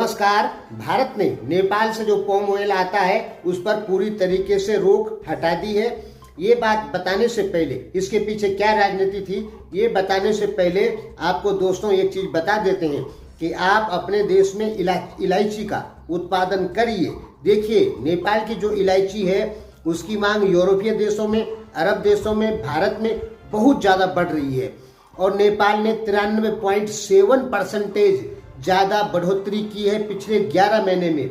नमस्कार। भारत ने नेपाल से जो पॉम ऑयल आता है उस पर पूरी तरीके से रोक हटा दी है। ये बात बताने से पहले इसके पीछे क्या राजनीति थी ये बताने से पहले आपको दोस्तों एक चीज बता देते हैं कि आप अपने देश में इलायची का उत्पादन करिए। देखिए, नेपाल की जो इलायची है उसकी मांग यूरोपीय देशों में, अरब देशों में, भारत में बहुत ज़्यादा बढ़ रही है और नेपाल ने 93.7% ज़्यादा बढ़ोतरी की है पिछले 11 महीने में।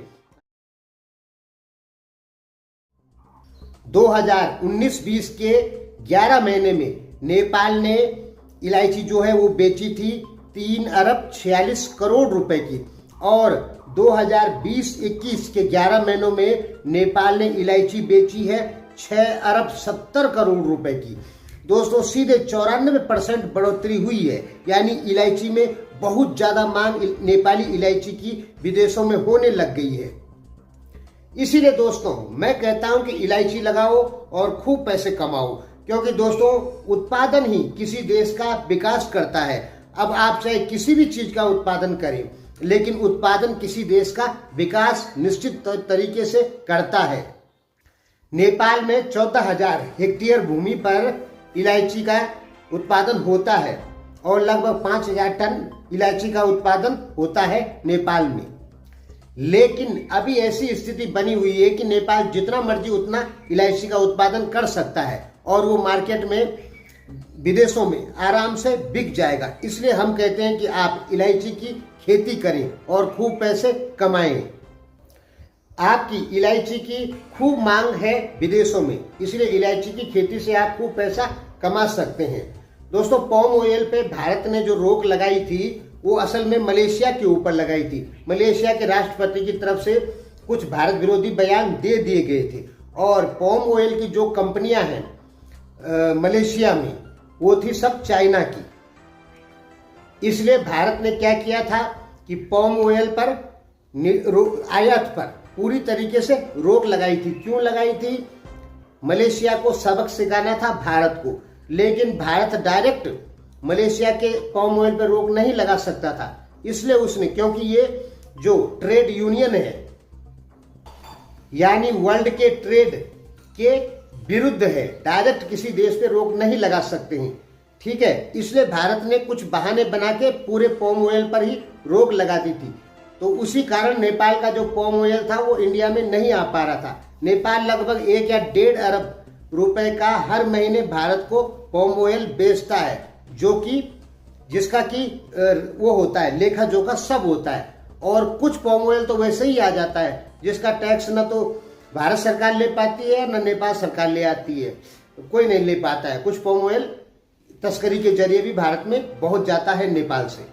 2019-20 के 11 महीने में नेपाल ने इलायची जो है वो बेची थी 3 अरब 46 करोड़ रुपए की और 2020-21 के 11 महीनों में नेपाल ने इलायची बेची है 6 अरब 70 करोड़ रुपए की। दोस्तों, सीधे 94% बढ़ोतरी हुई है, यानी इलायची में बहुत ज़्यादा मांग नेपाली इलायची की विदेशों में होने लग गई है। इसीलिए दोस्तों मैं कहता हूं कि इलायची लगाओ और खूब पैसे कमाओ, क्योंकि दोस्तों उत्पादन ही किसी देश का विकास करता है। अब आप चाहे किसी भी चीज का उत्पादन करें, लेकिन उत्पादन किसी देश का विकास निश्चित तरीके से करता है। नेपाल में 14,000 हेक्टेयर भूमि पर इलायची का उत्पादन होता है और लगभग 5,000 टन इलायची का उत्पादन होता है नेपाल में। लेकिन अभी ऐसी स्थिति बनी हुई है कि नेपाल जितना मर्जी उतना इलायची का उत्पादन कर सकता है और वो मार्केट में विदेशों में आराम से बिक जाएगा। इसलिए हम कहते हैं कि आप इलायची की खेती करें और खूब पैसे कमाएं। आपकी इलायची की खूब मांग है विदेशों में, इसलिए इलायची की खेती से आप खूब पैसा कमा सकते हैं। दोस्तों, पॉम ऑयल पे भारत ने जो रोक लगाई थी वो असल में मलेशिया के ऊपर लगाई थी। मलेशिया के राष्ट्रपति की तरफ से कुछ भारत विरोधी बयान दे दिए गए थे और पॉम ऑयल की जो कंपनियां हैं मलेशिया में वो थी सब चाइना की। इसलिए भारत ने क्या किया था कि पॉम ऑयल पर आयात पर पूरी तरीके से रोक लगाई थी। क्यों लगाई थी? मलेशिया को सबक सिखाना था भारत को, लेकिन भारत डायरेक्ट मलेशिया के पॉम ऑयल पर रोक नहीं लगा सकता था। इसलिए उसने, क्योंकि ये जो ट्रेड यूनियन है यानी वर्ल्ड के ट्रेड के विरुद्ध है, डायरेक्ट किसी देश पे रोक नहीं लगा सकते हैं, ठीक है। इसलिए भारत ने कुछ बहाने बना के पूरे पॉम ऑयल पर ही रोक लगा दी थी। तो उसी कारण नेपाल का जो पॉम ऑयल था वो इंडिया में नहीं आ पा रहा था। नेपाल लगभग 1 या 1.5 अरब रुपए का हर महीने भारत को पॉम ऑयल बेचता है, जो कि जिसका कि वो होता है लेखा जोखा सब होता है। और कुछ पॉम ऑयल तो वैसे ही आ जाता है जिसका टैक्स न तो भारत सरकार ले पाती है न नेपाल सरकार ले आती है, कोई नहीं ले पाता है। कुछ पॉम ऑयल तस्करी के जरिए भी भारत में बहुत जाता है नेपाल से।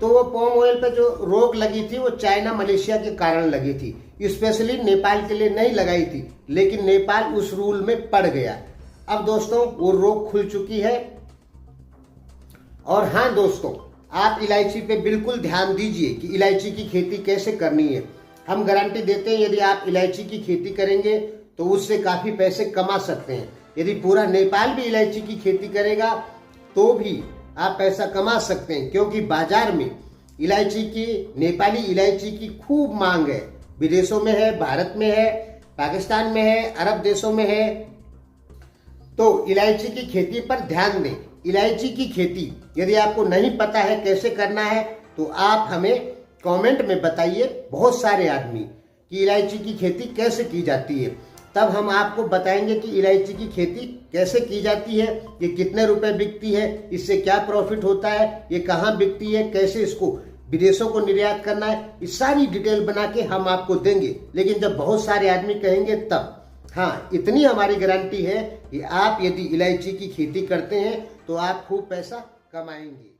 तो वो पॉम ऑयल पे जो रोक लगी थी वो चाइना मलेशिया के कारण लगी थी, स्पेशली नेपाल के लिए नहीं लगाई थी, लेकिन नेपाल उस रूल में पड़ गया। अब दोस्तों वो रोक खुल चुकी है। और हाँ दोस्तों, आप इलायची पे बिल्कुल ध्यान दीजिए कि इलायची की खेती कैसे करनी है। हम गारंटी देते हैं यदि आप इलायची की खेती करेंगे तो उससे काफी पैसे कमा सकते हैं। यदि पूरा नेपाल भी इलायची की खेती करेगा तो भी आप पैसा कमा सकते हैं, क्योंकि बाजार में इलायची की, नेपाली इलायची की खूब मांग है। विदेशों में है, भारत में है, पाकिस्तान में है, अरब देशों में है। तो इलायची की खेती पर ध्यान दें। इलायची की खेती यदि आपको नहीं पता है कैसे करना है तो आप हमें कमेंट में बताइए, बहुत सारे आदमी, कि इलायची की खेती कैसे की जाती है। तब हम आपको बताएंगे कि इलायची की खेती कैसे की जाती है, ये कितने रुपए बिकती है, इससे क्या प्रॉफिट होता है, ये कहाँ बिकती है, कैसे इसको विदेशों को निर्यात करना है, ये सारी डिटेल बना के हम आपको देंगे। लेकिन जब बहुत सारे आदमी कहेंगे तब। हाँ, इतनी हमारी गारंटी है कि आप यदि इलायची की खेती करते हैं तो आप खूब पैसा कमाएंगे।